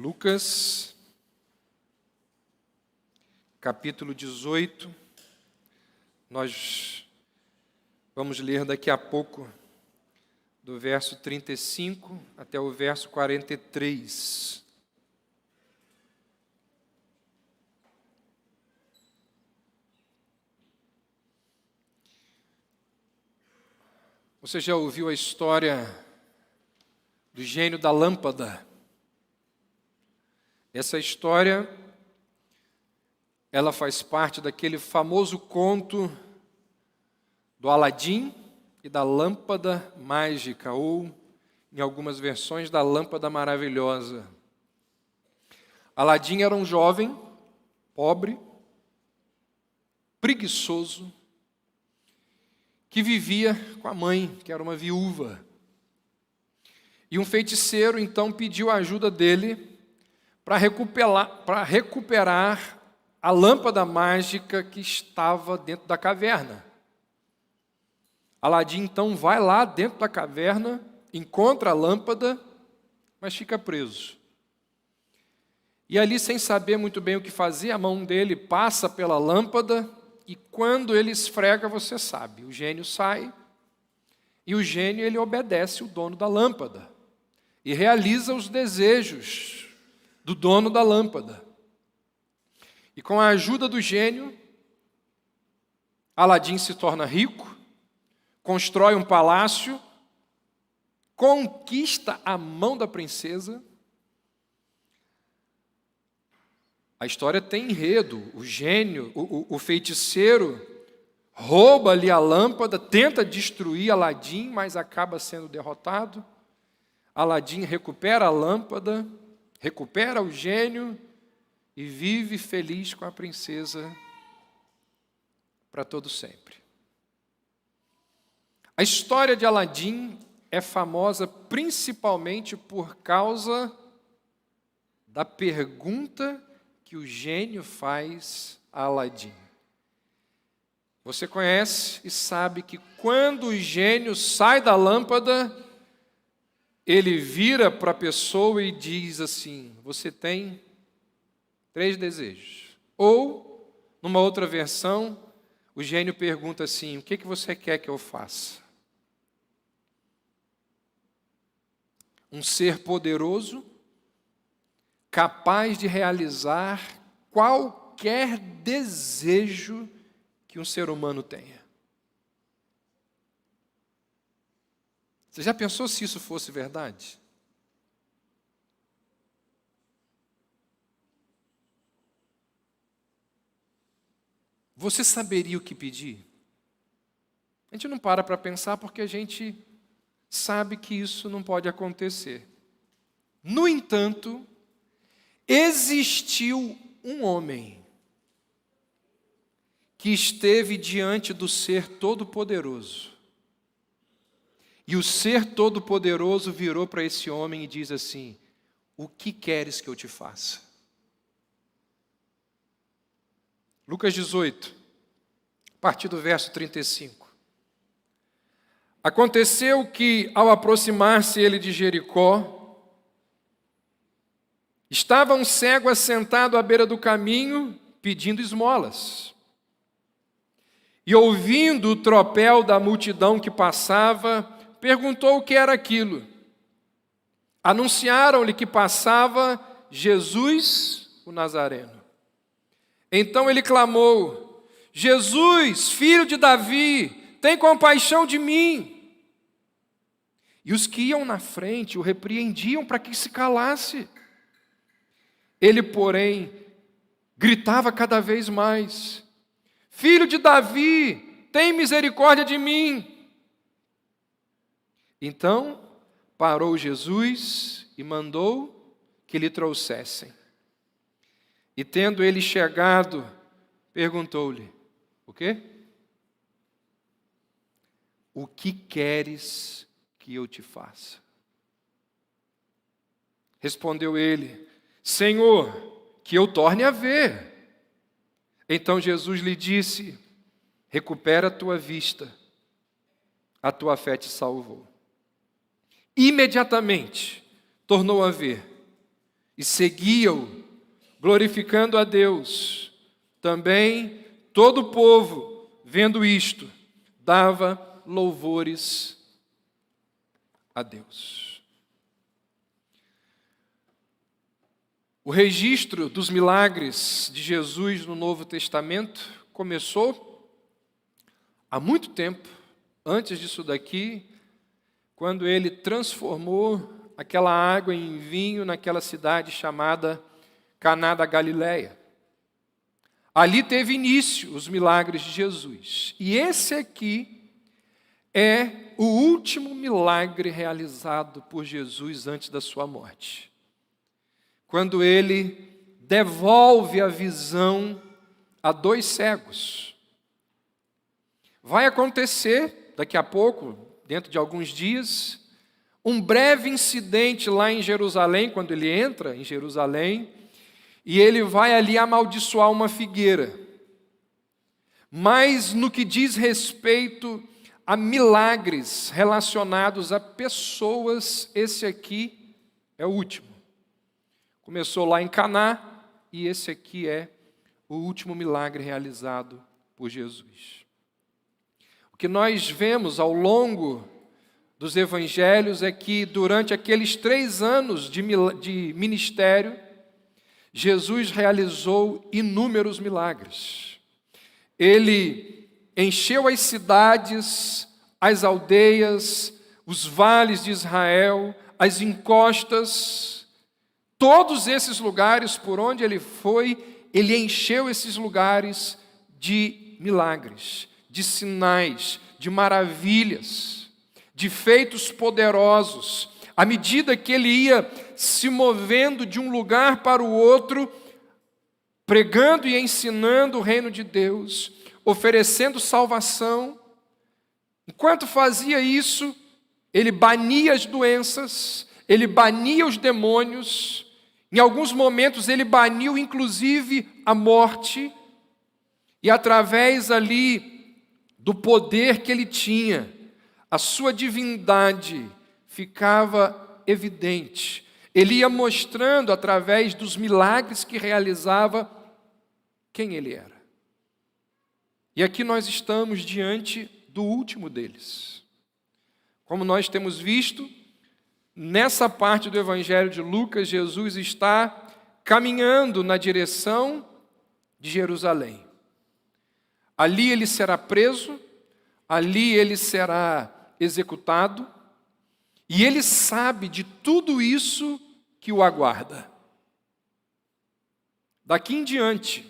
Lucas, capítulo 18, nós vamos ler daqui a pouco, do verso 35 até o verso 43. Você já ouviu a história do gênio da lâmpada? Essa história, ela faz parte daquele famoso conto do Aladim e da lâmpada mágica, ou, em algumas versões, da lâmpada maravilhosa. Aladim era um jovem, pobre, preguiçoso, que vivia com a mãe, que era uma viúva. E um feiticeiro, então, pediu a ajuda dele para recuperar a lâmpada mágica que estava dentro da caverna. Aladim, então, vai lá dentro da caverna, encontra a lâmpada, mas fica preso. E ali, sem saber muito bem o que fazer, a mão dele passa pela lâmpada, e quando ele esfrega, você sabe, o gênio sai, e o gênio ele obedece o dono da lâmpada, e realiza os desejos do dono da lâmpada. E com a ajuda do gênio, Aladim se torna rico, constrói um palácio, conquista a mão da princesa. A história tem enredo. O gênio, o feiticeiro, rouba ali a lâmpada, tenta destruir Aladim, mas acaba sendo derrotado. Aladim recupera a lâmpada, recupera o gênio e vive feliz com a princesa para todo sempre. A história de Aladim é famosa principalmente por causa da pergunta que o gênio faz a Aladim. Você conhece e sabe que quando o gênio sai da lâmpada, ele vira para a pessoa e diz assim: você tem 3 desejos. Ou, numa outra versão, o gênio pergunta assim: o que você quer que eu faça? Um ser poderoso, capaz de realizar qualquer desejo que um ser humano tenha. Você já pensou se isso fosse verdade? Você saberia o que pedir? A gente não para pensar porque a gente sabe que isso não pode acontecer. No entanto, existiu um homem que esteve diante do Ser Todo-Poderoso. E o Ser Todo-Poderoso virou para esse homem e diz assim: o que queres que eu te faça? Lucas 18, a partir do verso 35. Aconteceu que, ao aproximar-se ele de Jericó, estava um cego assentado à beira do caminho, pedindo esmolas. E ouvindo o tropel da multidão que passava, perguntou o que era aquilo. Anunciaram-lhe que passava Jesus, o Nazareno. Então ele clamou: Jesus, filho de Davi, tem compaixão de mim. E os que iam na frente o repreendiam para que se calasse. Ele, porém, gritava cada vez mais: Filho de Davi, tem misericórdia de mim. Então parou Jesus e mandou que lhe trouxessem. E tendo ele chegado, perguntou-lhe: o quê? O que queres que eu te faça? Respondeu ele: Senhor, que eu torne a ver. Então Jesus lhe disse: recupera a tua vista, a tua fé te salvou. Imediatamente tornou a ver e seguia-o, glorificando a Deus. Também todo o povo, vendo isto, dava louvores a Deus. O registro dos milagres de Jesus no Novo Testamento começou há muito tempo, antes disso daqui, quando ele transformou aquela água em vinho naquela cidade chamada Caná da Galileia. Ali teve início os milagres de Jesus. E esse aqui é o último milagre realizado por Jesus antes da sua morte. Quando ele devolve a visão a 2 cegos. Vai acontecer, daqui a pouco, dentro de alguns dias, um breve incidente lá em Jerusalém, quando ele entra em Jerusalém, e ele vai ali amaldiçoar uma figueira. Mas no que diz respeito a milagres relacionados a pessoas, esse aqui é o último. Começou lá em Caná, e esse aqui é o último milagre realizado por Jesus. O que nós vemos ao longo dos evangelhos é que durante aqueles 3 anos de ministério, Jesus realizou inúmeros milagres. Ele encheu as cidades, as aldeias, os vales de Israel, as encostas, todos esses lugares por onde ele foi, ele encheu esses lugares de milagres, de sinais, de maravilhas, de feitos poderosos. À medida que ele ia se movendo de um lugar para o outro, pregando e ensinando o reino de Deus, oferecendo salvação, enquanto fazia isso, ele bania as doenças, ele bania os demônios, em alguns momentos ele baniu inclusive a morte, e através ali do poder que ele tinha, a sua divindade ficava evidente. Ele ia mostrando através dos milagres que realizava quem ele era. E aqui nós estamos diante do último deles. Como nós temos visto, nessa parte do Evangelho de Lucas, Jesus está caminhando na direção de Jerusalém. Ali ele será preso, ali ele será executado, e ele sabe de tudo isso que o aguarda. Daqui em diante,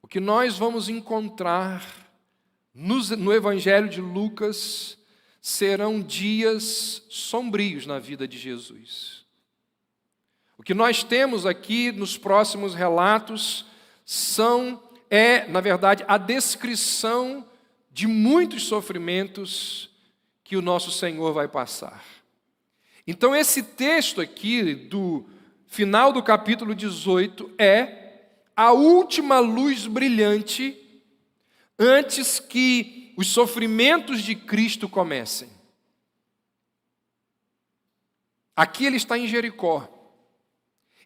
o que nós vamos encontrar no Evangelho de Lucas serão dias sombrios na vida de Jesus. O que nós temos aqui nos próximos relatos na verdade, a descrição de muitos sofrimentos que o nosso Senhor vai passar. Então, esse texto aqui, do final do capítulo 18, é a última luz brilhante antes que os sofrimentos de Cristo comecem. Aqui ele está em Jericó.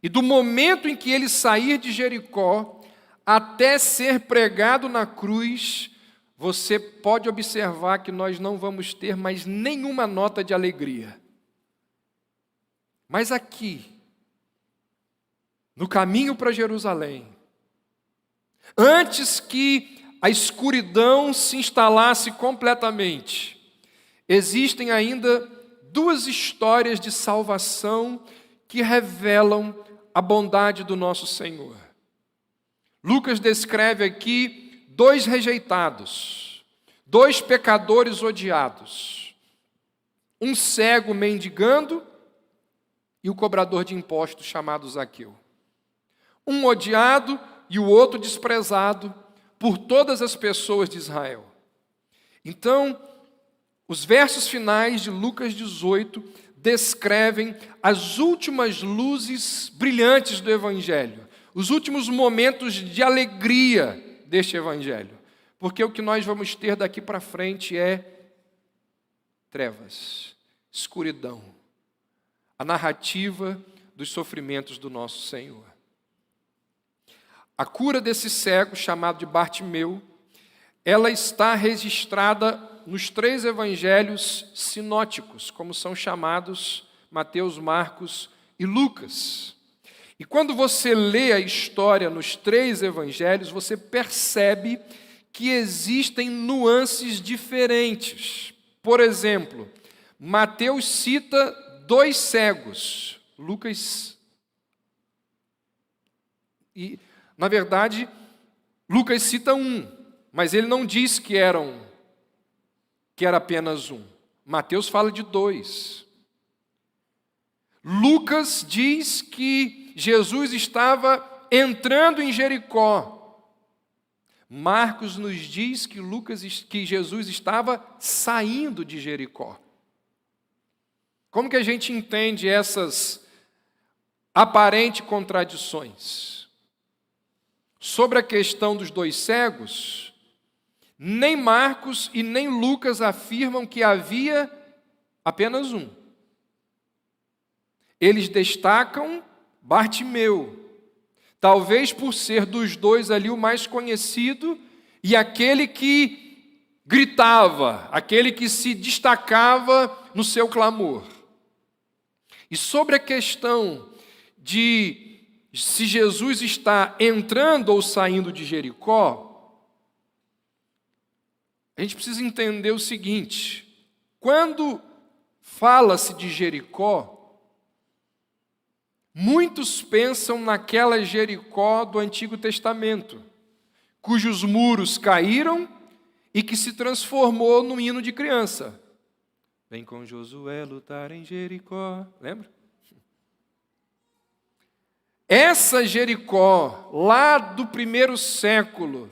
E do momento em que ele sair de Jericó até ser pregado na cruz, você pode observar que nós não vamos ter mais nenhuma nota de alegria. Mas aqui, no caminho para Jerusalém, antes que a escuridão se instalasse completamente, existem ainda 2 histórias de salvação que revelam a bondade do nosso Senhor. Lucas descreve aqui 2 rejeitados, 2 pecadores odiados, um cego mendigando e o cobrador de impostos chamado Zaqueu. Um odiado e o outro desprezado por todas as pessoas de Israel. Então, os versos finais de Lucas 18 descrevem as últimas luzes brilhantes do Evangelho, os últimos momentos de alegria deste Evangelho. Porque o que nós vamos ter daqui para frente é trevas, escuridão. A narrativa dos sofrimentos do nosso Senhor. A cura desse cego, chamado de Bartimeu, ela está registrada nos 3 evangelhos sinóticos, como são chamados Mateus, Marcos e Lucas. E quando você lê a história nos 3 evangelhos, você percebe que existem nuances diferentes. Por exemplo, Mateus cita 2 cegos, Lucas e, na verdade, Lucas cita 1, mas ele não diz que era apenas 1. Mateus fala de 2. Lucas diz que Jesus estava entrando em Jericó. Marcos nos diz que Jesus estava saindo de Jericó. Como que a gente entende essas aparentes contradições? Sobre a questão dos 2 cegos, nem Marcos e nem Lucas afirmam que havia apenas 1. Eles destacam Bartimeu, talvez por ser dos 2 ali o mais conhecido e aquele que gritava, aquele que se destacava no seu clamor. E sobre a questão de se Jesus está entrando ou saindo de Jericó, a gente precisa entender o seguinte: quando fala-se de Jericó, muitos pensam naquela Jericó do Antigo Testamento, cujos muros caíram e que se transformou num hino de criança. Vem com Josué lutar em Jericó. Lembra? Essa Jericó, lá do 1º século,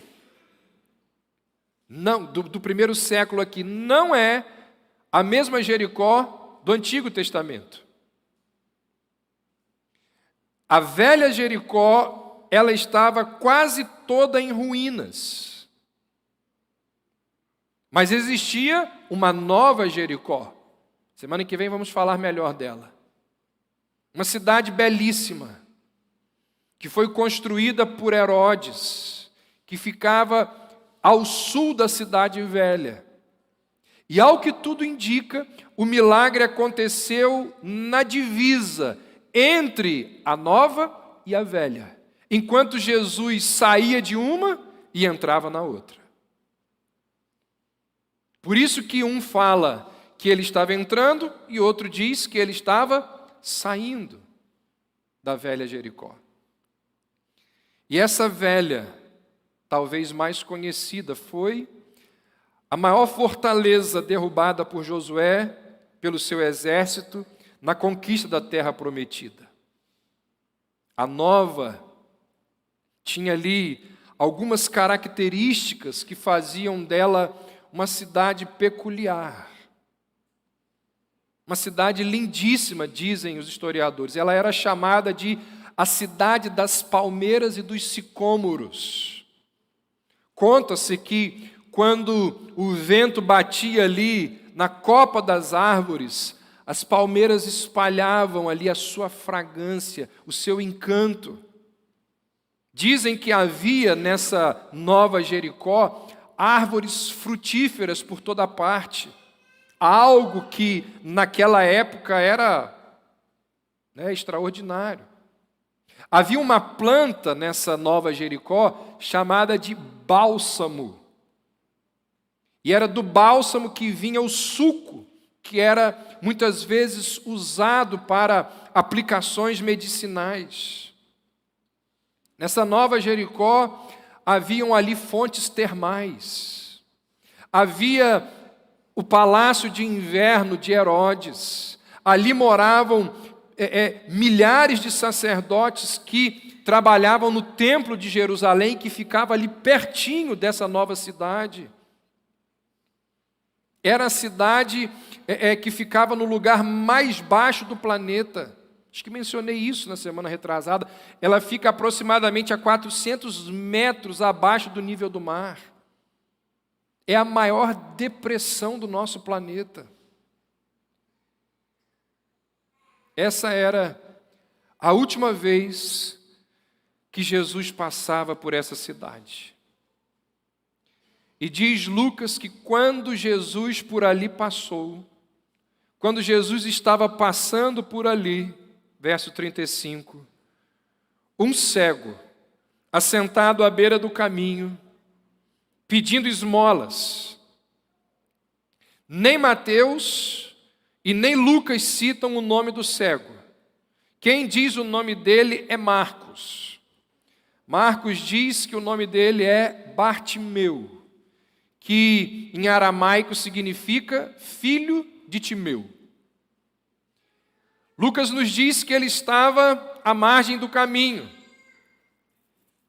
do 1º século aqui, não é a mesma Jericó do Antigo Testamento. A velha Jericó, ela estava quase toda em ruínas. Mas existia uma nova Jericó. Semana que vem vamos falar melhor dela. Uma cidade belíssima, que foi construída por Herodes, que ficava ao sul da cidade velha. E ao que tudo indica, o milagre aconteceu na divisa entre a nova e a velha, enquanto Jesus saía de uma e entrava na outra. Por isso que um fala que ele estava entrando e outro diz que ele estava saindo da velha Jericó. E essa velha, talvez mais conhecida, foi a maior fortaleza derrubada por Josué, pelo seu exército, na conquista da terra prometida. A nova tinha ali algumas características que faziam dela uma cidade peculiar. Uma cidade lindíssima, dizem os historiadores. Ela era chamada de a cidade das palmeiras e dos sicômoros. Conta-se que quando o vento batia ali na copa das árvores, as palmeiras espalhavam ali a sua fragrância, o seu encanto. Dizem que havia nessa nova Jericó árvores frutíferas por toda parte. Algo que naquela época era extraordinário. Havia uma planta nessa nova Jericó chamada de bálsamo. E era do bálsamo que vinha o suco, que era muitas vezes usado para aplicações medicinais. Nessa nova Jericó, haviam ali fontes termais. Havia o palácio de inverno de Herodes. Ali moravam milhares de sacerdotes que trabalhavam no templo de Jerusalém, que ficava ali pertinho dessa nova cidade. Era a cidade que ficava no lugar mais baixo do planeta. Acho que mencionei isso na semana retrasada. Ela fica aproximadamente a 400 metros abaixo do nível do mar. É a maior depressão do nosso planeta. Essa era a última vez que Jesus passava por essa cidade. E diz Lucas que quando Jesus por ali passou, quando Jesus estava passando por ali, verso 35, um cego, assentado à beira do caminho, pedindo esmolas. Nem Mateus e nem Lucas citam o nome do cego. Quem diz o nome dele é Marcos. Marcos diz que o nome dele é Bartimeu, que em aramaico significa filho de Timeu. Lucas nos diz que ele estava à margem do caminho.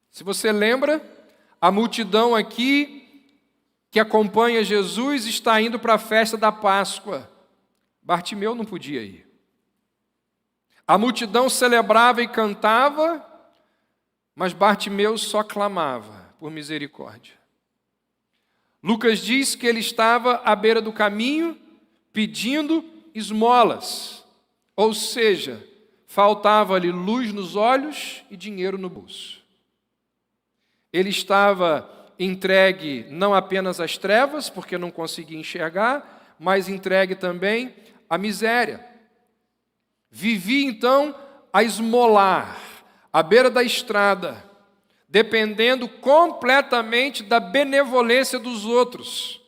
Se você lembra, a multidão aqui que acompanha Jesus está indo para a festa da Páscoa. Bartimeu não podia ir. A multidão celebrava e cantava, mas Bartimeu só clamava por misericórdia. Lucas diz que ele estava à beira do caminho pedindo esmolas, ou seja, faltava-lhe luz nos olhos e dinheiro no bolso. Ele estava entregue não apenas às trevas, porque não conseguia enxergar, mas entregue também à miséria. Vivia então a esmolar, à beira da estrada, dependendo completamente da benevolência dos outros.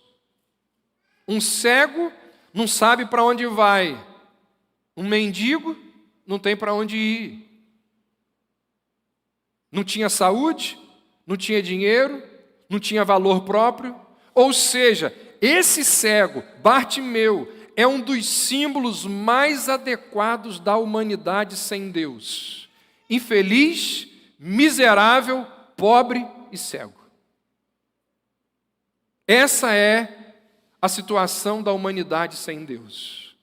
Um cego não sabe para onde vai. Um mendigo não tem para onde ir. Não tinha saúde, não tinha dinheiro, não tinha valor próprio. Ou seja, esse cego, Bartimeu, é um dos símbolos mais adequados da humanidade sem Deus. Infeliz, miserável, pobre e cego. Essa é a situação da humanidade sem Deus.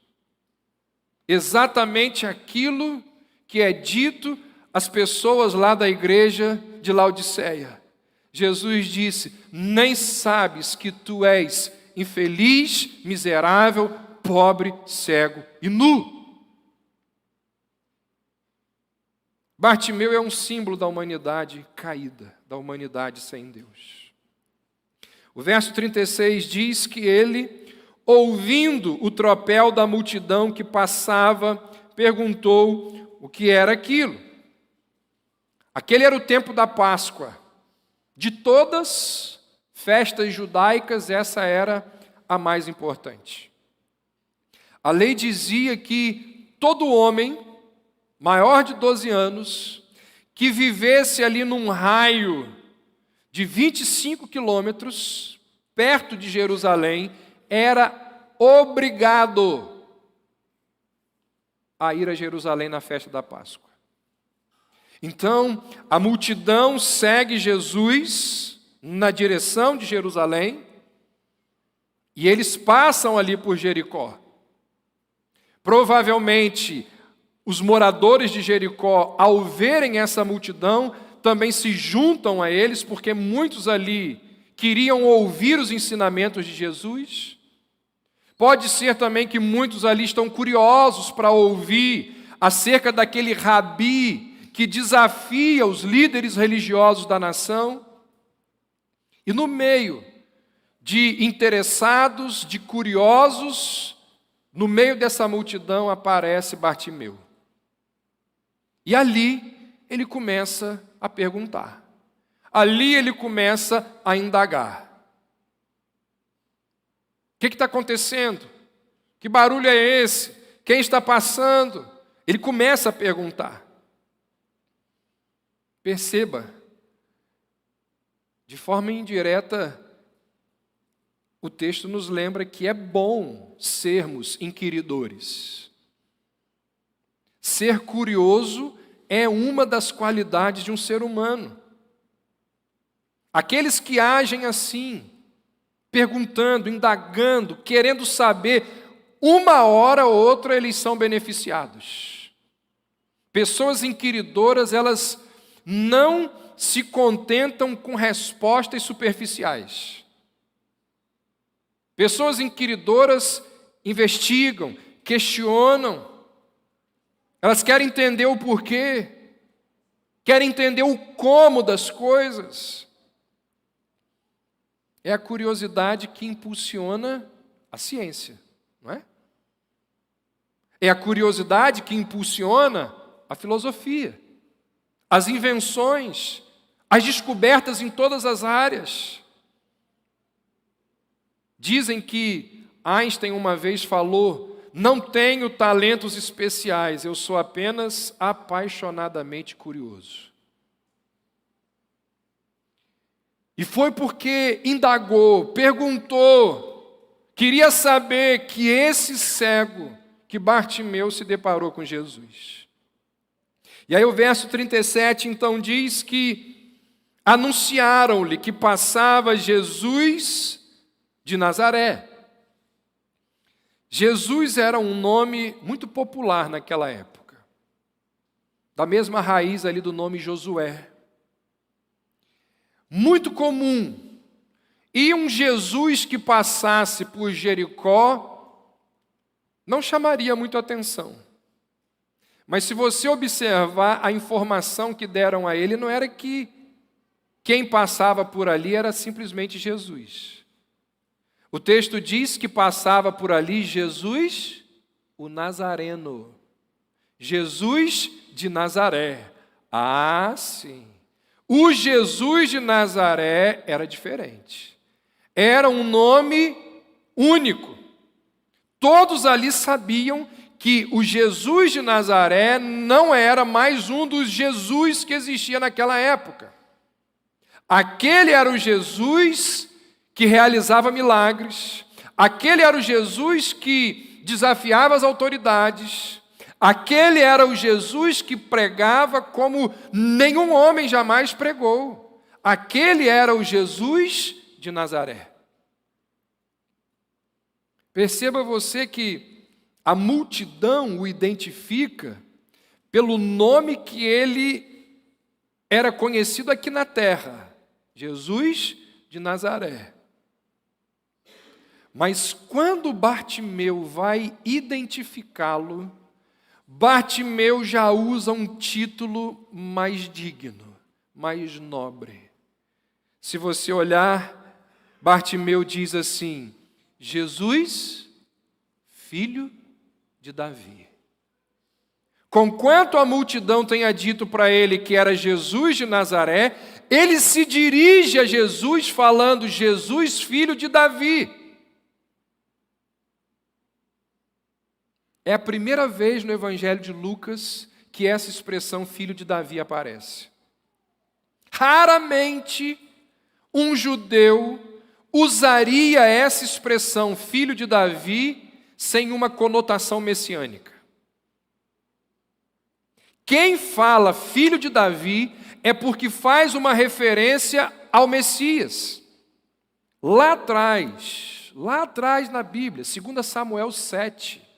Exatamente aquilo que é dito às pessoas lá da igreja de Laodiceia. Jesus disse: nem sabes que tu és infeliz, miserável, pobre, cego e nu. Bartimeu é um símbolo da humanidade caída, da humanidade sem Deus. O verso 36 diz que ele, ouvindo o tropel da multidão que passava, perguntou o que era aquilo. Aquele era o tempo da Páscoa. De todas festas judaicas, essa era a mais importante. A lei dizia que todo homem maior de 12 anos, que vivesse ali num raio de 25 quilômetros, perto de Jerusalém, era obrigado a ir a Jerusalém na festa da Páscoa. Então, a multidão segue Jesus na direção de Jerusalém, e eles passam ali por Jericó. Provavelmente, os moradores de Jericó, ao verem essa multidão, também se juntam a eles, porque muitos ali queriam ouvir os ensinamentos de Jesus. Pode ser também que muitos ali estão curiosos para ouvir acerca daquele rabi que desafia os líderes religiosos da nação. E no meio de interessados, de curiosos, no meio dessa multidão aparece Bartimeu. E ali ele começa a perguntar. Ali ele começa a indagar. O que está acontecendo? Que barulho é esse? Quem está passando? Ele começa a perguntar. Perceba, de forma indireta, o texto nos lembra que é bom sermos inquiridores. Ser curioso é uma das qualidades de um ser humano. Aqueles que agem assim, perguntando, indagando, querendo saber, uma hora ou outra eles são beneficiados. Pessoas inquiridoras, elas não se contentam com respostas superficiais. Pessoas inquiridoras investigam, questionam, Elas querem entender o porquê, querem entender o como das coisas. É a curiosidade que impulsiona a ciência, não é? É a curiosidade que impulsiona a filosofia, as invenções, as descobertas em todas as áreas. Dizem que Einstein uma vez falou: não tenho talentos especiais, eu sou apenas apaixonadamente curioso. E foi porque indagou, perguntou, queria saber que esse cego, que Bartimeu se deparou com Jesus. E aí o verso 37 então diz que anunciaram-lhe que passava Jesus de Nazaré. Jesus era um nome muito popular naquela época, da mesma raiz ali do nome Josué. Muito comum. E um Jesus que passasse por Jericó não chamaria muito atenção. Mas se você observar a informação que deram a ele, não era que quem passava por ali era simplesmente Jesus. O texto diz que passava por ali Jesus, o Nazareno. Jesus de Nazaré. Ah, sim. O Jesus de Nazaré era diferente. Era um nome único. Todos ali sabiam que o Jesus de Nazaré não era mais um dos Jesus que existia naquela época. Aquele era o Jesus que realizava milagres. Aquele era o Jesus que desafiava as autoridades. Aquele era o Jesus que pregava como nenhum homem jamais pregou. Aquele era o Jesus de Nazaré. Perceba você que a multidão o identifica pelo nome que ele era conhecido aqui na terra, Jesus de Nazaré. Mas quando Bartimeu vai identificá-lo, Bartimeu já usa um título mais digno, mais nobre. Se você olhar, Bartimeu diz assim: Jesus, filho de Davi. Conquanto a multidão tenha dito para ele que era Jesus de Nazaré, ele se dirige a Jesus falando: Jesus, filho de Davi. É a primeira vez no Evangelho de Lucas que essa expressão filho de Davi aparece. Raramente um judeu usaria essa expressão filho de Davi sem uma conotação messiânica. Quem fala filho de Davi é porque faz uma referência ao Messias. Lá atrás na Bíblia, 2 Samuel 7,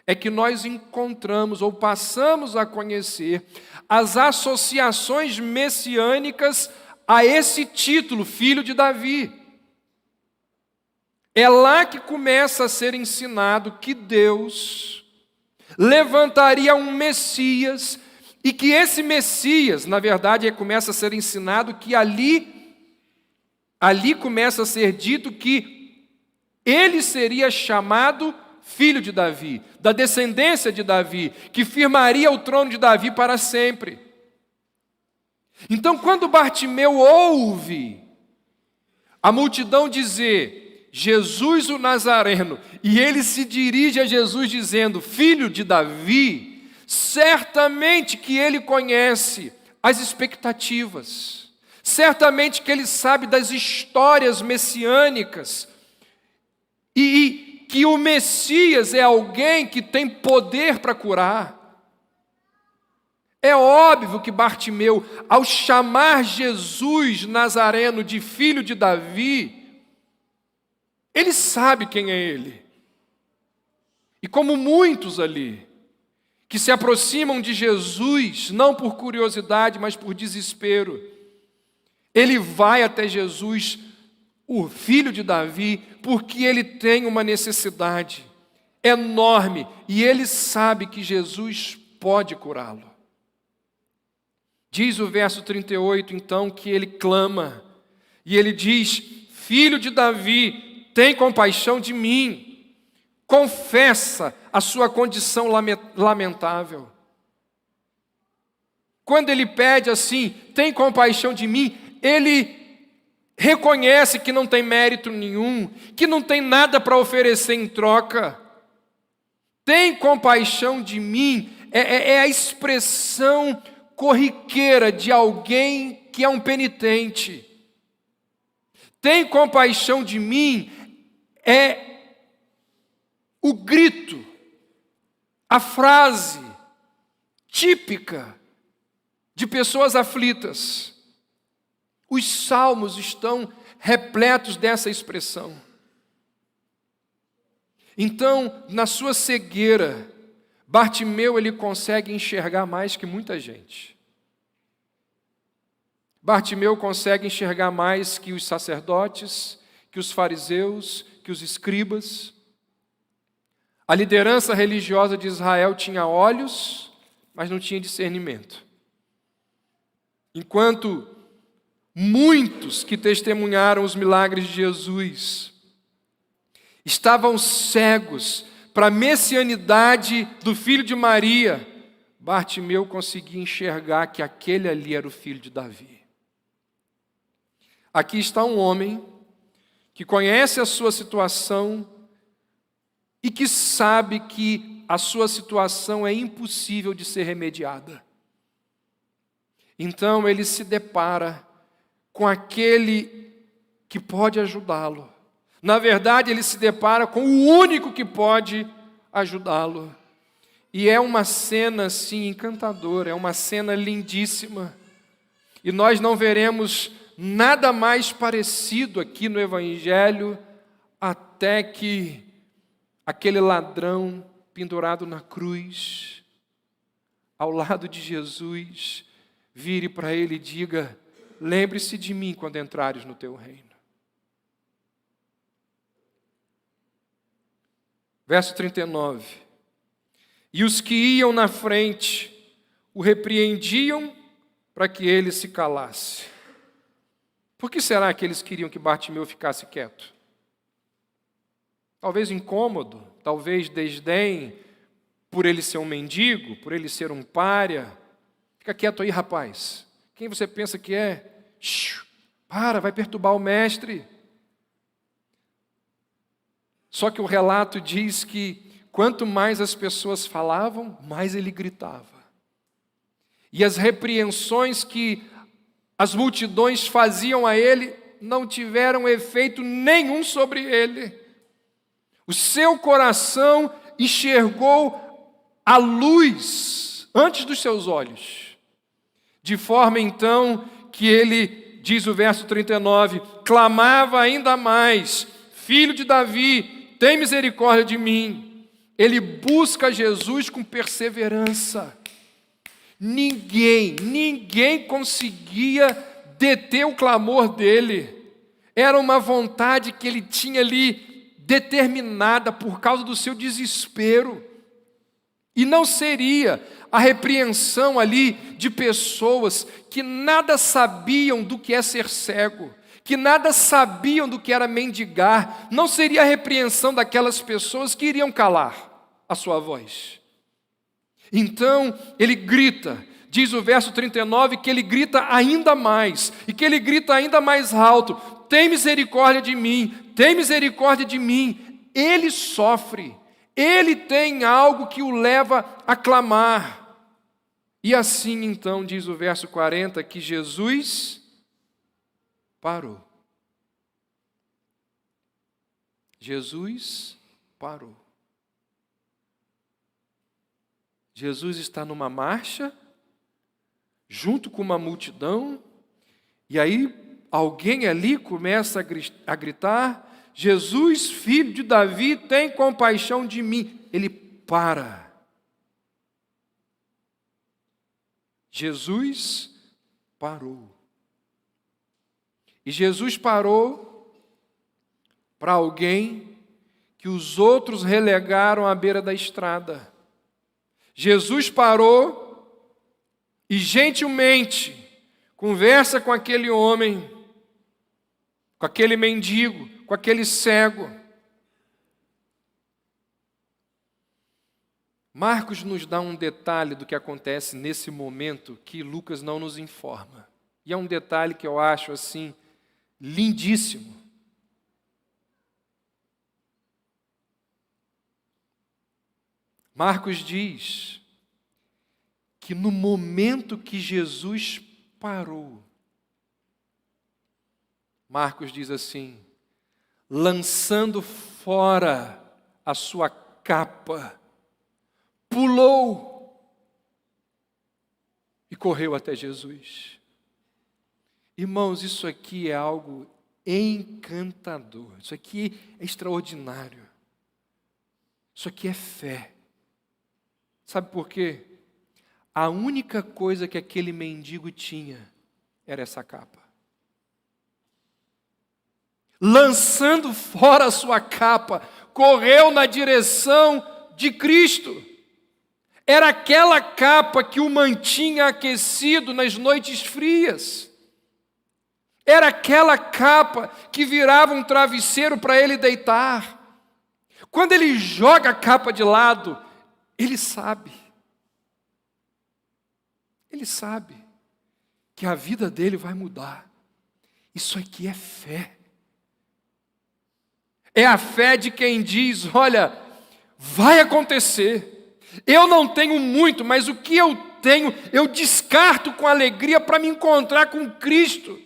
é que nós encontramos ou passamos a conhecer as associações messiânicas a esse título, filho de Davi. É lá que começa a ser ensinado que Deus levantaria um Messias e que esse Messias, na verdade, começa a ser ensinado que ali começa a ser dito que ele seria chamado filho de Davi, da descendência de Davi, que firmaria o trono de Davi para sempre. Então, quando Bartimeu ouve a multidão dizer Jesus o Nazareno, e ele se dirige a Jesus dizendo filho de Davi, certamente que ele conhece as expectativas, certamente que ele sabe das histórias messiânicas, e que o Messias é alguém que tem poder para curar. É óbvio que Bartimeu, ao chamar Jesus Nazareno de filho de Davi, ele sabe quem é ele. E como muitos ali, que se aproximam de Jesus, não por curiosidade, mas por desespero, ele vai até Jesus, o filho de Davi, porque ele tem uma necessidade enorme, e ele sabe que Jesus pode curá-lo. Diz o verso 38, então, que ele clama, e ele diz: Filho de Davi, tem compaixão de mim. Confessa a sua condição lamentável. Quando ele pede assim, tem compaixão de mim, ele reconhece que não tem mérito nenhum, que não tem nada para oferecer em troca. Tem compaixão de mim é a expressão corriqueira de alguém que é um penitente. Tem compaixão de mim é o grito, a frase típica de pessoas aflitas. Os salmos estão repletos dessa expressão. Então, na sua cegueira, Bartimeu ele consegue enxergar mais que muita gente. Bartimeu consegue enxergar mais que os sacerdotes, que os fariseus, que os escribas. A liderança religiosa de Israel tinha olhos, mas não tinha discernimento. Enquanto muitos que testemunharam os milagres de Jesus estavam cegos para a messianidade do filho de Maria, Bartimeu conseguia enxergar que aquele ali era o filho de Davi. Aqui está um homem que conhece a sua situação e que sabe que a sua situação é impossível de ser remediada. Então ele se depara com aquele que pode ajudá-lo. Na verdade, ele se depara com o único que pode ajudá-lo. E é uma cena, assim, encantadora, é uma cena lindíssima. E nós não veremos nada mais parecido aqui no Evangelho até que aquele ladrão pendurado na cruz, ao lado de Jesus, vire para ele e diga: lembre-se de mim quando entrares no teu reino. Verso 39. E os que iam na frente o repreendiam para que ele se calasse. Por que será que eles queriam que Bartimeu ficasse quieto? Talvez incômodo, talvez desdém por ele ser um mendigo, por ele ser um pária. Fica quieto aí, rapaz. Quem você pensa que é? Para, vai perturbar o mestre. Só que o relato diz que quanto mais as pessoas falavam, mais ele gritava. E as repreensões que as multidões faziam a ele não tiveram efeito nenhum sobre ele. O seu coração enxergou a luz antes dos seus olhos. De forma então que ele, diz o verso 39, clamava ainda mais: Filho de Davi, tem misericórdia de mim. Ele busca Jesus com perseverança. Ninguém conseguia deter o clamor dele. Era uma vontade que ele tinha ali determinada por causa do seu desespero. E não seria a repreensão ali de pessoas que nada sabiam do que é ser cego, que nada sabiam do que era mendigar. Não seria a repreensão daquelas pessoas que iriam calar a sua voz. Então ele grita, diz o verso 39, que ele grita ainda mais, e que ele grita ainda mais alto: tem misericórdia de mim, tem misericórdia de mim. Ele sofre, ele tem algo que o leva a clamar. E assim então diz o verso 40, que Jesus parou. Jesus parou. Jesus está numa marcha, junto com uma multidão, e aí alguém ali começa a gritar: Jesus, filho de Davi, tem compaixão de mim. Ele para. Jesus parou. E Jesus parou para alguém que os outros relegaram à beira da estrada. Jesus parou e gentilmente conversa com aquele homem, com aquele mendigo, com aquele cego. Marcos nos dá um detalhe do que acontece nesse momento que Lucas não nos informa. E é um detalhe que eu acho assim lindíssimo. Marcos diz que no momento que Jesus parou, Marcos diz assim, lançando fora a sua capa, pulou e correu até Jesus. Irmãos, isso aqui é algo encantador, isso aqui é extraordinário, isso aqui é fé. Sabe por quê? A única coisa que aquele mendigo tinha era essa capa. Lançando fora a sua capa, correu na direção de Cristo. Era aquela capa que o mantinha aquecido nas noites frias. Era aquela capa que virava um travesseiro para ele deitar. Quando ele joga a capa de lado, ele sabe que a vida dele vai mudar. Isso aqui é fé. É a fé de quem diz, olha, vai acontecer. Eu não tenho muito, mas o que eu tenho, eu descarto com alegria para me encontrar com Cristo.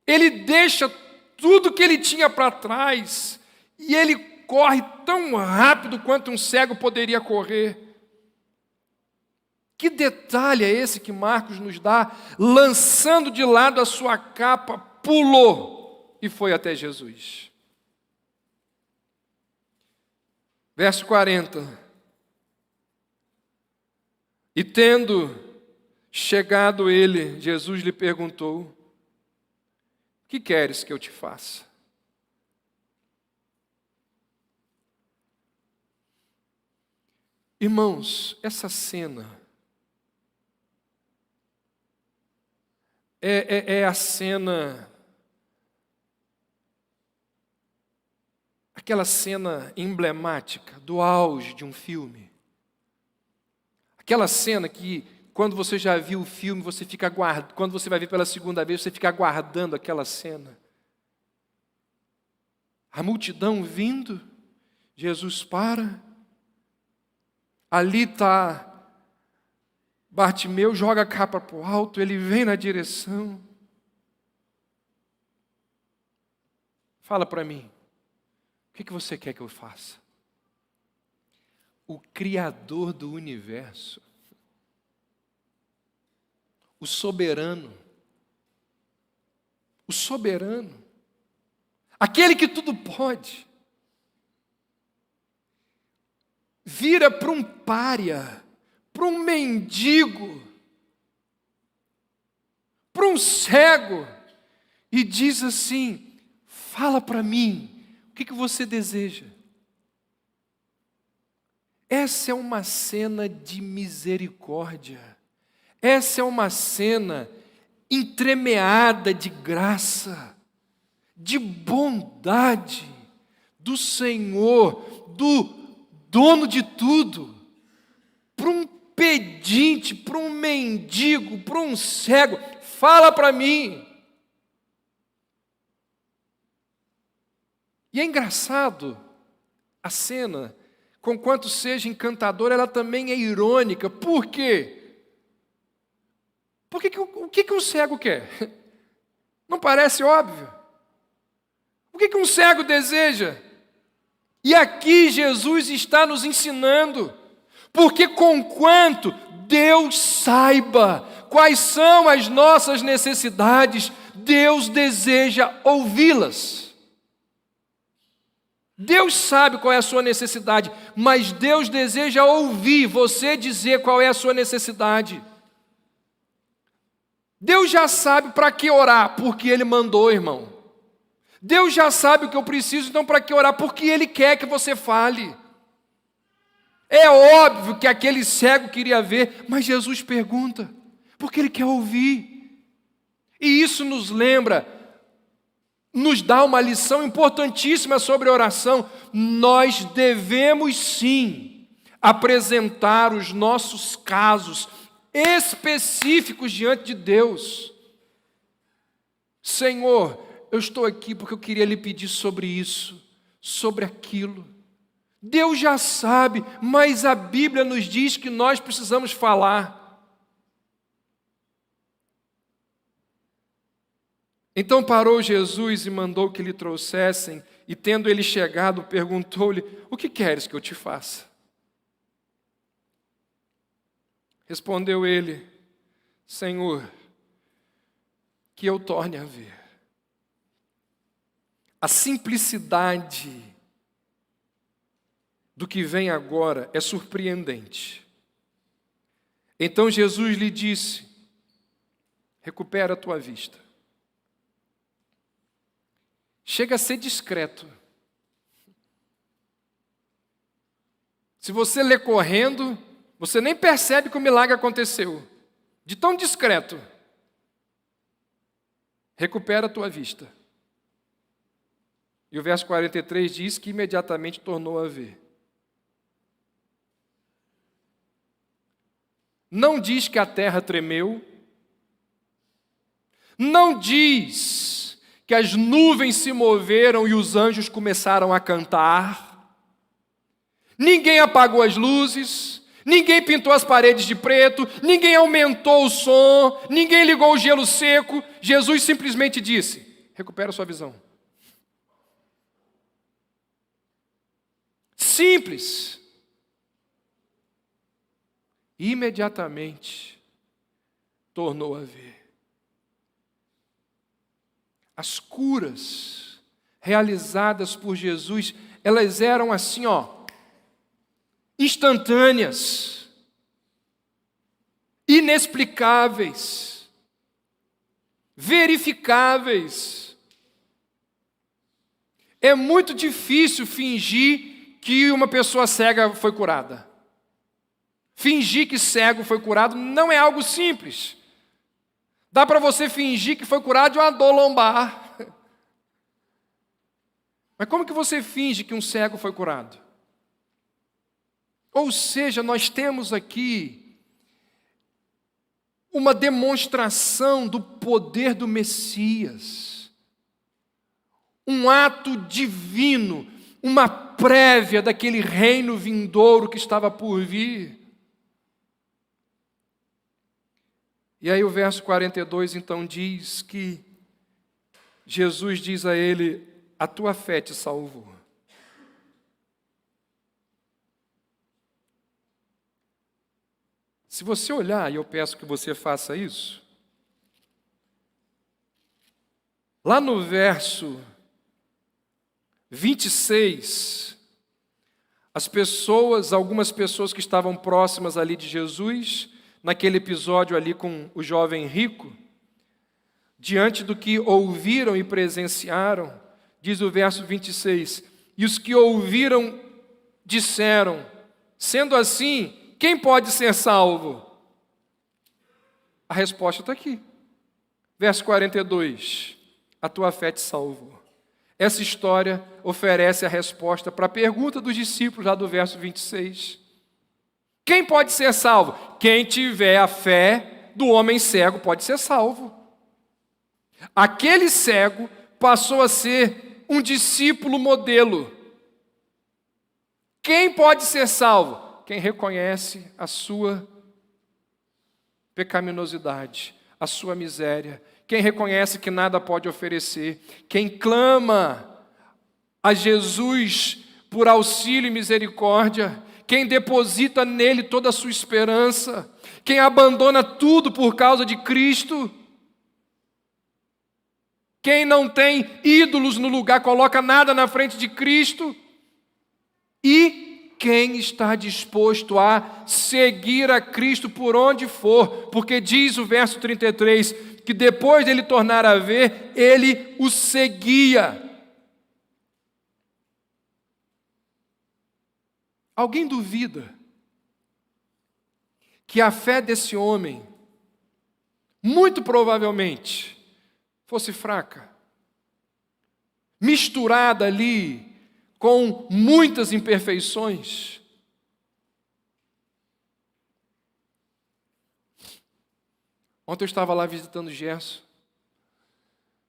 Ele deixa tudo que ele tinha para trás e ele corre tão rápido quanto um cego poderia correr. Que detalhe é esse que Marcos nos dá? Lançando de lado a sua capa, pulou e foi até Jesus. Verso 40. E tendo chegado ele, Jesus lhe perguntou: o que queres que eu te faça? Irmãos, essa cena é a cena, aquela cena emblemática do auge de um filme. Aquela cena que, quando você já viu o filme, você fica aguardando, quando você vai ver pela segunda vez, você fica aguardando aquela cena. A multidão vindo, Jesus para, ali está Bartimeu, joga a capa para o alto, ele vem na direção. Fala para mim, o que você quer que eu faça? O Criador do universo, o soberano, aquele que tudo pode, vira para um pária, para um mendigo, para um cego, e diz assim: fala para mim, o que você deseja? Essa é uma cena de misericórdia, essa é uma cena entremeada de graça, de bondade do Senhor, do dono de tudo, para um pedinte, para um mendigo, para um cego, fala para mim. E é engraçado, a cena, conquanto seja encantadora, ela também é irônica. Por quê? Porque o que um cego quer? Não parece óbvio? O que um cego deseja? E aqui Jesus está nos ensinando, porque conquanto Deus saiba quais são as nossas necessidades, Deus deseja ouvi-las. Deus sabe qual é a sua necessidade, mas Deus deseja ouvir você dizer qual é a sua necessidade. Deus já sabe para que orar, porque Ele mandou, irmão. Deus já sabe o que eu preciso, então para que orar? Porque Ele quer que você fale. É óbvio que aquele cego queria ver, mas Jesus pergunta, porque ele quer ouvir. E isso nos lembra, nos dá uma lição importantíssima sobre oração. Nós devemos sim apresentar os nossos casos específicos diante de Deus. Senhor, eu estou aqui porque eu queria lhe pedir sobre isso, sobre aquilo. Deus já sabe, mas a Bíblia nos diz que nós precisamos falar. Então parou Jesus e mandou que lhe trouxessem, e tendo ele chegado, perguntou-lhe: o que queres que eu te faça? Respondeu ele: Senhor, que eu torne a ver. A simplicidade do que vem agora é surpreendente. Então Jesus lhe disse: recupera a tua vista. Chega a ser discreto. Se você lê correndo, você nem percebe que o milagre aconteceu. De tão discreto. Recupera a tua vista. E o verso 43 diz que imediatamente tornou a ver. Não diz que a terra tremeu. Não diz que as nuvens se moveram e os anjos começaram a cantar. Ninguém apagou as luzes, ninguém pintou as paredes de preto, ninguém aumentou o som, ninguém ligou o gelo seco. Jesus simplesmente disse: recupera a sua visão. Simples. Imediatamente tornou a ver. As curas realizadas por Jesus, elas eram assim, instantâneas, inexplicáveis, verificáveis. É muito difícil fingir que uma pessoa cega foi curada. Fingir que cego foi curado não é algo simples. Dá para você fingir que foi curado de uma dor lombar. Mas como que você finge que um cego foi curado? Ou seja, nós temos aqui uma demonstração do poder do Messias. Um ato divino, uma prévia daquele reino vindouro que estava por vir. E aí o verso 42 então diz que Jesus diz a ele: a tua fé te salvou. Se você olhar, e eu peço que você faça isso, lá no verso 26, algumas pessoas que estavam próximas ali de Jesus, naquele episódio ali com o jovem rico, diante do que ouviram e presenciaram, diz o verso 26, e os que ouviram disseram: sendo assim, quem pode ser salvo? A resposta está aqui. Verso 42, a tua fé te salvou. Essa história oferece a resposta para a pergunta dos discípulos lá do verso 26. Quem pode ser salvo? Quem tiver a fé do homem cego pode ser salvo. Aquele cego passou a ser um discípulo modelo. Quem pode ser salvo? Quem reconhece a sua pecaminosidade, a sua miséria. Quem reconhece que nada pode oferecer. Quem clama a Jesus por auxílio e misericórdia. Quem deposita nele toda a sua esperança, quem abandona tudo por causa de Cristo, quem não tem ídolos no lugar, coloca nada na frente de Cristo, e quem está disposto a seguir a Cristo por onde for, porque diz o verso 33, que depois dele tornar a ver, ele o seguia. Alguém duvida que a fé desse homem, muito provavelmente, fosse fraca, misturada ali com muitas imperfeições. Ontem eu estava lá visitando o Gerson,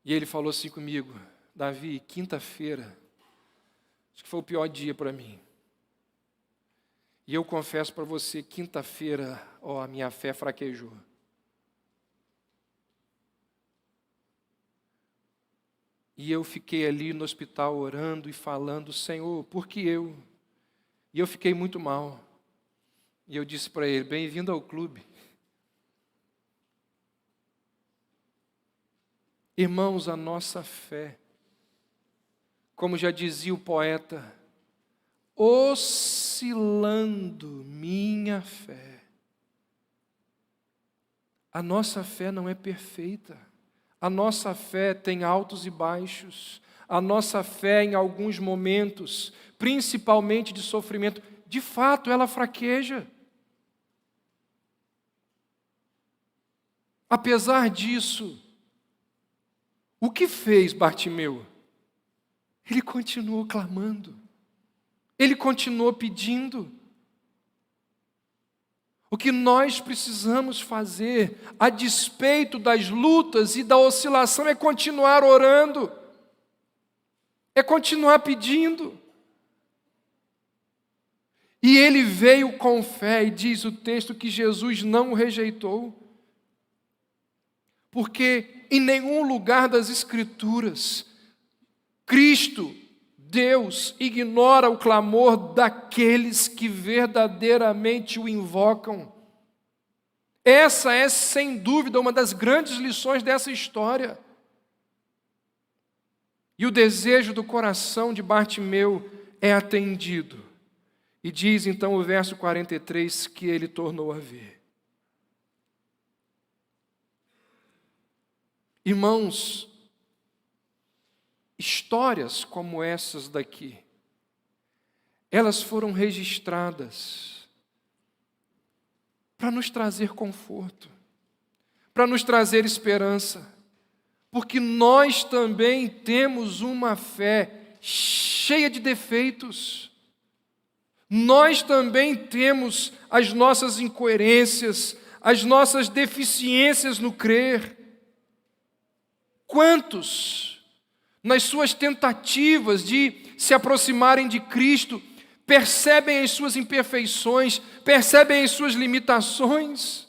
e ele falou assim comigo: Davi, quinta-feira, acho que foi o pior dia para mim. E eu confesso para você, quinta-feira, a minha fé fraquejou. E eu fiquei ali no hospital orando e falando: Senhor, por que eu? E eu fiquei muito mal. E eu disse para ele: bem-vindo ao clube. Irmãos, a nossa fé, como já dizia o poeta, oscilando minha fé. A nossa fé não é perfeita. A nossa fé tem altos e baixos. A nossa fé, em alguns momentos, principalmente de sofrimento, de fato, ela fraqueja. Apesar disso, o que fez Bartimeu? Ele continuou clamando. Ele continuou pedindo. O que nós precisamos fazer, a despeito das lutas e da oscilação, é continuar orando, é continuar pedindo. E ele veio com fé, e diz o texto que Jesus não o rejeitou, porque em nenhum lugar das Escrituras, Cristo, Deus, ignora o clamor daqueles que verdadeiramente o invocam. Essa é, sem dúvida, uma das grandes lições dessa história. E o desejo do coração de Bartimeu é atendido. E diz então o verso 43 que ele tornou a ver. Irmãos, histórias como essas daqui, elas foram registradas para nos trazer conforto, para nos trazer esperança, porque nós também temos uma fé cheia de defeitos. Nós também temos as nossas incoerências, as nossas deficiências no crer. Quantos, nas suas tentativas de se aproximarem de Cristo, percebem as suas imperfeições, percebem as suas limitações,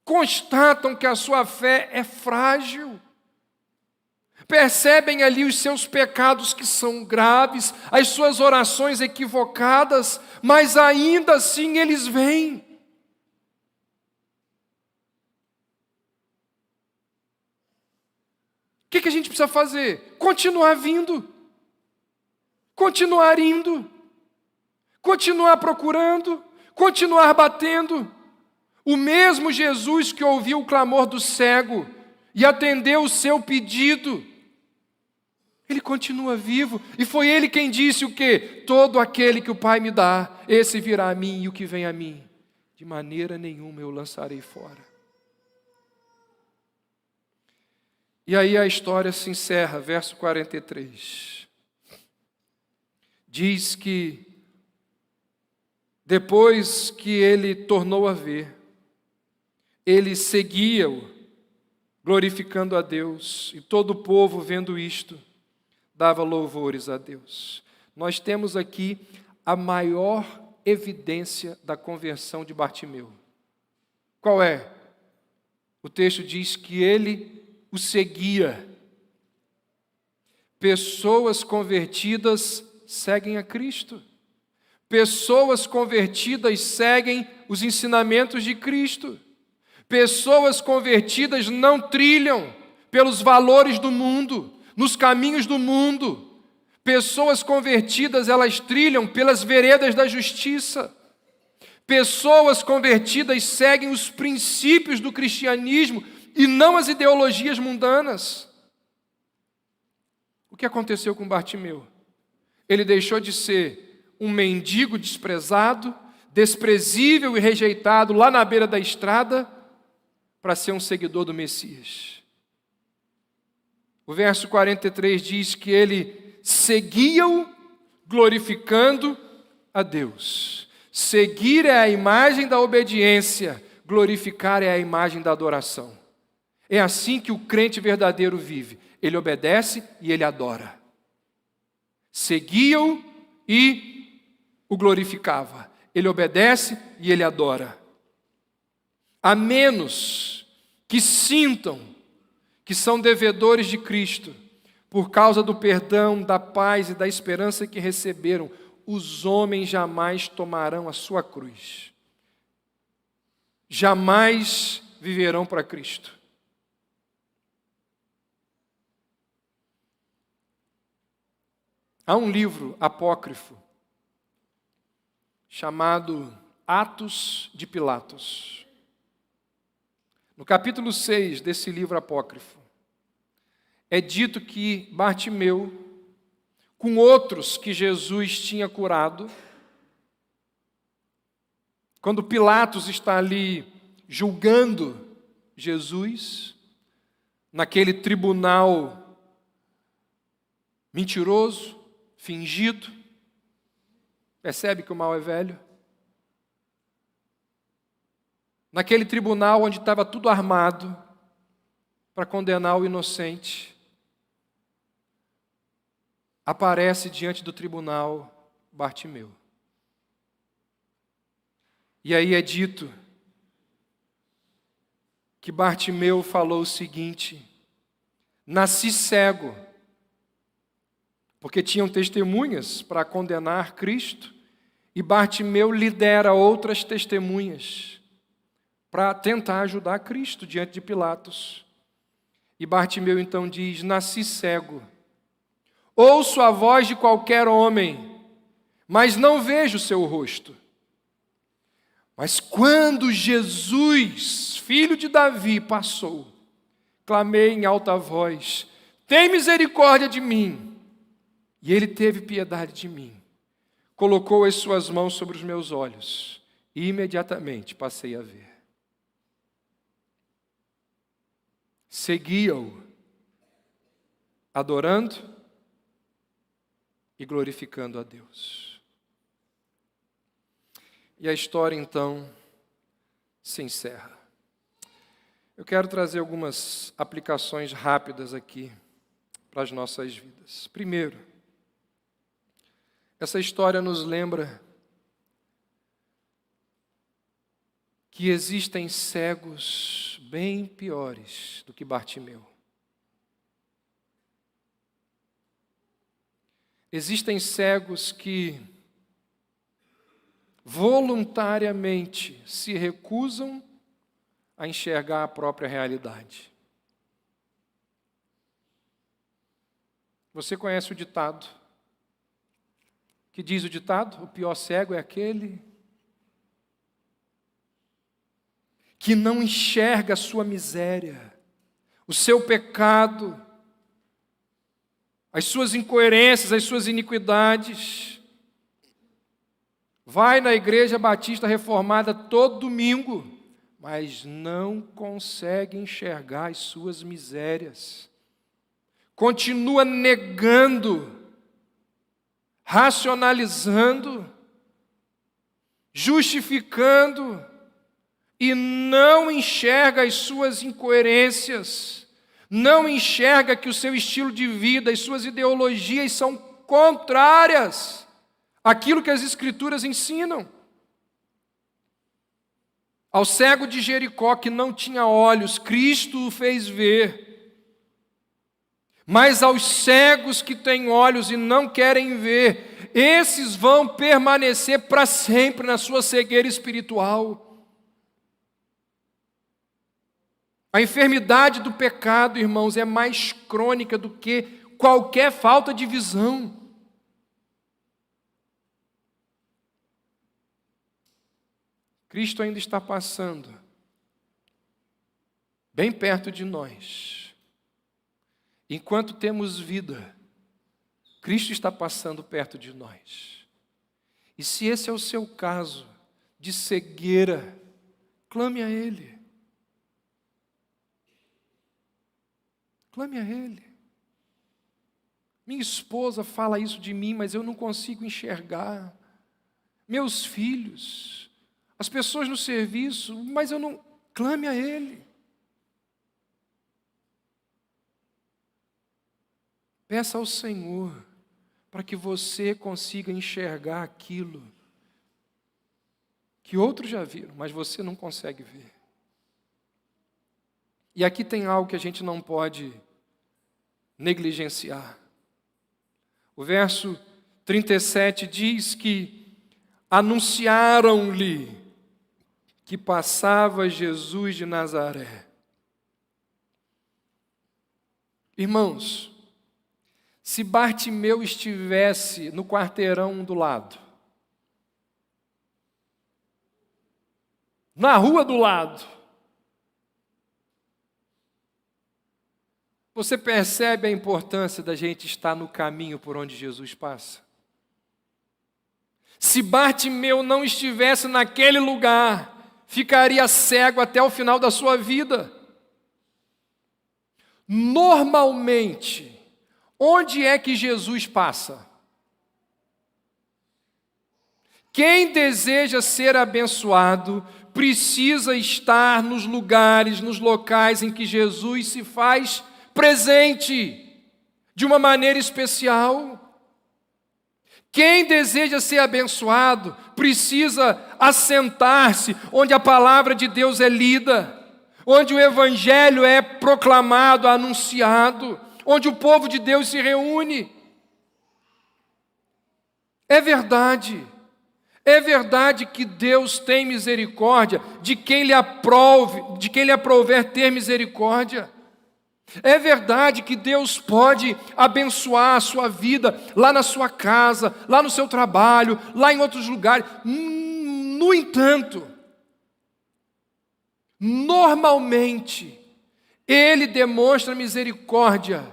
constatam que a sua fé é frágil, percebem ali os seus pecados que são graves, as suas orações equivocadas, mas ainda assim eles vêm. O que a gente precisa fazer? Continuar vindo, continuar indo, continuar procurando, continuar batendo. O mesmo Jesus que ouviu o clamor do cego e atendeu o seu pedido, ele continua vivo, e foi ele quem disse o quê? Todo aquele que o Pai me dá, esse virá a mim, e o que vem a mim, de maneira nenhuma eu lançarei fora. E aí a história se encerra, verso 43. Diz que depois que ele tornou a ver, ele seguia-o, glorificando a Deus, e todo o povo, vendo isto, dava louvores a Deus. Nós temos aqui a maior evidência da conversão de Bartimeu. Qual é? O texto diz que ele o seguia. Pessoas convertidas seguem a Cristo. Pessoas convertidas seguem os ensinamentos de Cristo. Pessoas convertidas não trilham pelos valores do mundo, nos caminhos do mundo. Pessoas convertidas, elas trilham pelas veredas da justiça. Pessoas convertidas seguem os princípios do cristianismo e não as ideologias mundanas. O que aconteceu com Bartimeu? Ele deixou de ser um mendigo desprezado, desprezível e rejeitado lá na beira da estrada, para ser um seguidor do Messias. O verso 43 diz que ele seguia-o glorificando a Deus. Seguir é a imagem da obediência, glorificar é a imagem da adoração. É assim que o crente verdadeiro vive. Ele obedece e ele adora. Seguia-o e o glorificava. Ele obedece e ele adora. A menos que sintam que são devedores de Cristo, por causa do perdão, da paz e da esperança que receberam, os homens jamais tomarão a sua cruz. Jamais viverão para Cristo. Há um livro apócrifo chamado Atos de Pilatos. No capítulo 6 desse livro apócrifo, é dito que Bartimeu, com outros que Jesus tinha curado, quando Pilatos está ali julgando Jesus, naquele tribunal mentiroso, fingido, percebe que o mal é velho? Naquele tribunal onde estava tudo armado para condenar o inocente, aparece diante do tribunal Bartimeu. E aí é dito que Bartimeu falou o seguinte: nasci cego, porque tinham testemunhas para condenar Cristo, e Bartimeu lidera outras testemunhas para tentar ajudar Cristo diante de Pilatos. E Bartimeu então diz: nasci cego, ouço a voz de qualquer homem, mas não vejo o seu rosto. Mas quando Jesus, filho de Davi, passou, clamei em alta voz: tem misericórdia de mim. E ele teve piedade de mim, colocou as suas mãos sobre os meus olhos, e imediatamente passei a ver. Seguia-o, adorando e glorificando a Deus. E a história então se encerra. Eu quero trazer algumas aplicações rápidas aqui para as nossas vidas. Primeiro, essa história nos lembra que existem cegos bem piores do que Bartimeu. Existem cegos que voluntariamente se recusam a enxergar a própria realidade. Você conhece o ditado? Que diz o ditado? O pior cego é aquele que não enxerga a sua miséria, o seu pecado, as suas incoerências, as suas iniquidades. Vai na igreja batista reformada todo domingo, mas não consegue enxergar as suas misérias. Continua negando, racionalizando, justificando, e não enxerga as suas incoerências, não enxerga que o seu estilo de vida, as suas ideologias são contrárias àquilo que as Escrituras ensinam. Ao cego de Jericó que não tinha olhos, Cristo o fez ver. Mas aos cegos que têm olhos e não querem ver, esses vão permanecer para sempre na sua cegueira espiritual. A enfermidade do pecado, irmãos, é mais crônica do que qualquer falta de visão. Cristo ainda está passando bem perto de nós. Enquanto temos vida, Cristo está passando perto de nós. E se esse é o seu caso, de cegueira, clame a Ele. Clame a Ele. Minha esposa fala isso de mim, mas eu não consigo enxergar. Meus filhos, as pessoas no serviço, mas eu não... Clame a Ele. Peça ao Senhor para que você consiga enxergar aquilo que outros já viram, mas você não consegue ver. E aqui tem algo que a gente não pode negligenciar. O verso 37 diz que anunciaram-lhe que passava Jesus de Nazaré. Irmãos, se Bartimeu estivesse no quarteirão do lado, na rua do lado, você percebe a importância da gente estar no caminho por onde Jesus passa? Se Bartimeu não estivesse naquele lugar, ficaria cego até o final da sua vida. Normalmente, onde é que Jesus passa? Quem deseja ser abençoado precisa estar nos lugares, nos locais em que Jesus se faz presente de uma maneira especial. Quem deseja ser abençoado precisa assentar-se onde a palavra de Deus é lida, onde o evangelho é proclamado, anunciado, onde o povo de Deus se reúne. É verdade que Deus tem misericórdia de quem lhe aprouver ter misericórdia. É verdade que Deus pode abençoar a sua vida lá na sua casa, lá no seu trabalho, lá em outros lugares. No entanto, normalmente, Ele demonstra misericórdia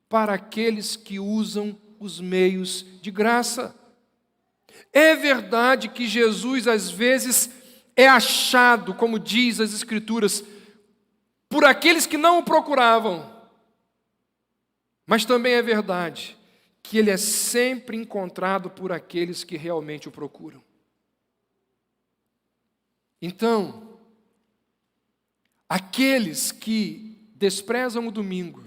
para aqueles que usam os meios de graça. É verdade que Jesus, às vezes, é achado, como diz as Escrituras, por aqueles que não o procuravam. Mas também é verdade que Ele é sempre encontrado por aqueles que realmente o procuram. Então, aqueles que desprezam o domingo,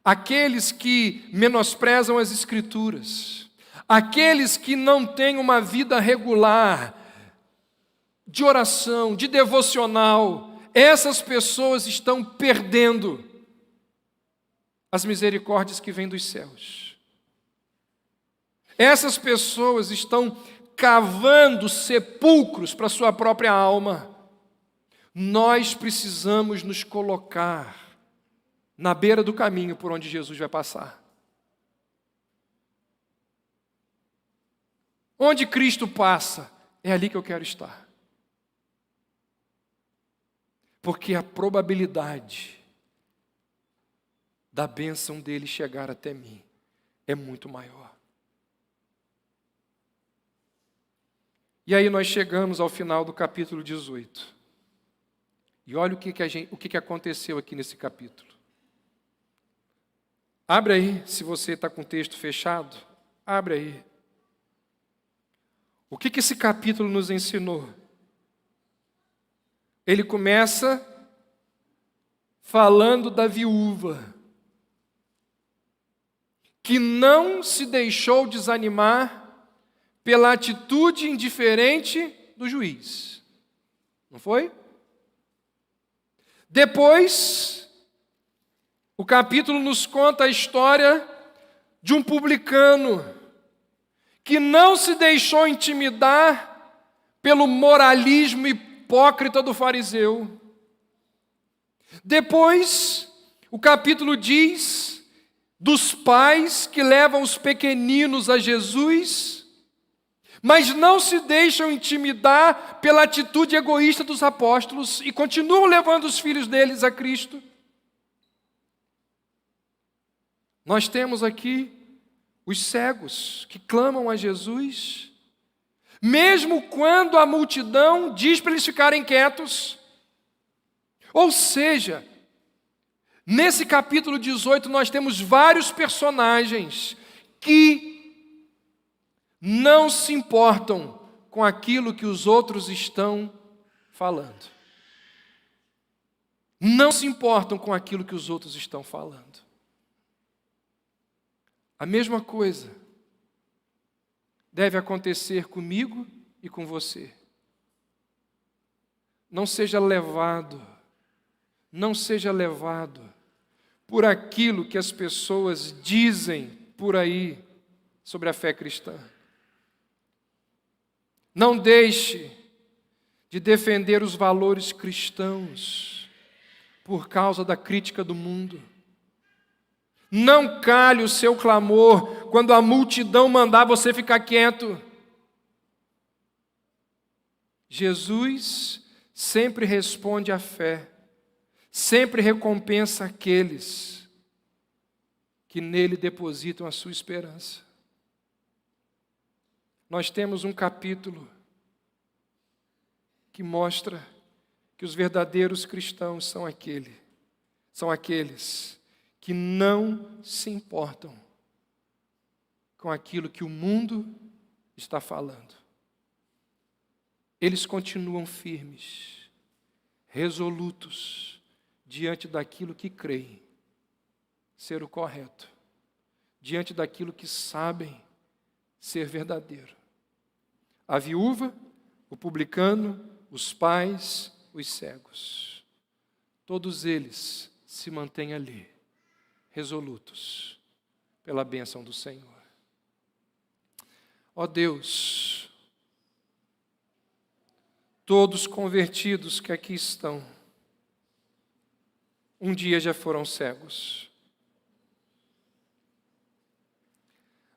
aqueles que menosprezam as Escrituras, aqueles que não têm uma vida regular, de oração, de devocional, essas pessoas estão perdendo as misericórdias que vêm dos céus. Essas pessoas estão cavando sepulcros para a sua própria alma. Nós precisamos nos colocar na beira do caminho por onde Jesus vai passar. Onde Cristo passa, é ali que eu quero estar. Porque a probabilidade da bênção dele chegar até mim é muito maior. E aí nós chegamos ao final do capítulo 18. E olha o que aconteceu aqui nesse capítulo. Abre aí, se você está com o texto fechado, abre aí. O que esse capítulo nos ensinou? Ele começa falando da viúva, que não se deixou desanimar pela atitude indiferente do juiz. Não foi? Depois, o capítulo nos conta a história de um publicano que não se deixou intimidar pelo moralismo hipócrita do fariseu. Depois, o capítulo diz dos pais que levam os pequeninos a Jesus, mas não se deixam intimidar pela atitude egoísta dos apóstolos e continuam levando os filhos deles a Cristo. Nós temos aqui os cegos que clamam a Jesus, mesmo quando a multidão diz para eles ficarem quietos. Ou seja, nesse capítulo 18 nós temos vários personagens que não se importam com aquilo que os outros estão falando. Não se importam com aquilo que os outros estão falando. A mesma coisa deve acontecer comigo e com você. Não seja levado por aquilo que as pessoas dizem por aí sobre a fé cristã. Não deixe de defender os valores cristãos por causa da crítica do mundo. Não cale o seu clamor quando a multidão mandar você ficar quieto. Jesus sempre responde à fé, sempre recompensa aqueles que nele depositam a sua esperança. Nós temos um capítulo que mostra que os verdadeiros cristãos são aqueles que não se importam com aquilo que o mundo está falando. Eles continuam firmes, resolutos, diante daquilo que creem ser o correto, diante daquilo que sabem ser verdadeiro. A viúva, o publicano, os pais, os cegos, todos eles se mantêm ali, resolutos, pela bênção do Senhor. Ó Deus, todos convertidos que aqui estão, um dia já foram cegos.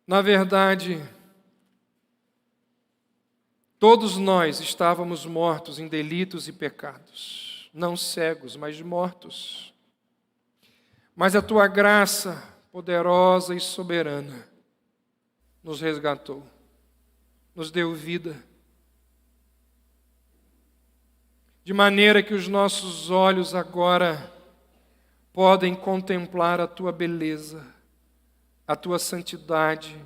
Na verdade, todos nós estávamos mortos em delitos e pecados, não cegos, mas mortos. Mas a tua graça, poderosa e soberana, nos resgatou, nos deu vida, de maneira que os nossos olhos agora podem contemplar a tua beleza, a tua santidade,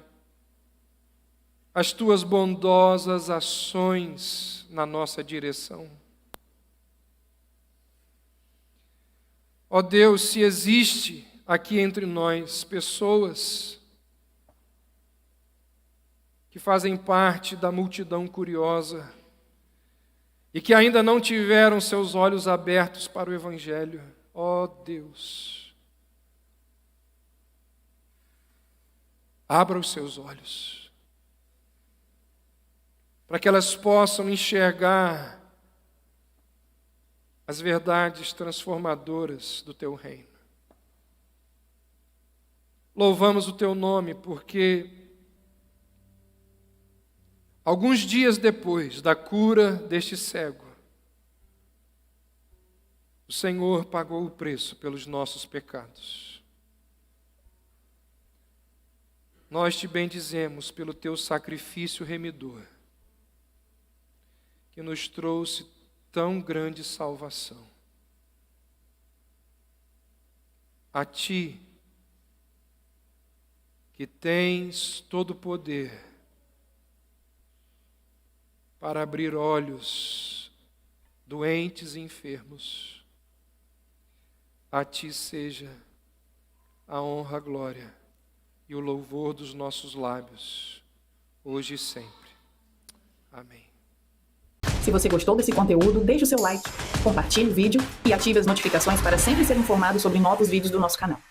as tuas bondosas ações na nossa direção. Ó Deus, se existe aqui entre nós pessoas que fazem parte da multidão curiosa e que ainda não tiveram seus olhos abertos para o Evangelho, ó Deus, abra os seus olhos, para que elas possam enxergar as verdades transformadoras do teu reino. Louvamos o teu nome porque alguns dias depois da cura deste cego, o Senhor pagou o preço pelos nossos pecados. Nós te bendizemos pelo teu sacrifício remidor, que nos trouxe tão grande salvação. A ti, que tens todo o poder para abrir olhos doentes e enfermos, a ti seja a honra, a glória e o louvor dos nossos lábios, hoje e sempre. Amém. Se você gostou desse conteúdo, deixe o seu like, compartilhe o vídeo e ative as notificações para sempre ser informado sobre novos vídeos do nosso canal.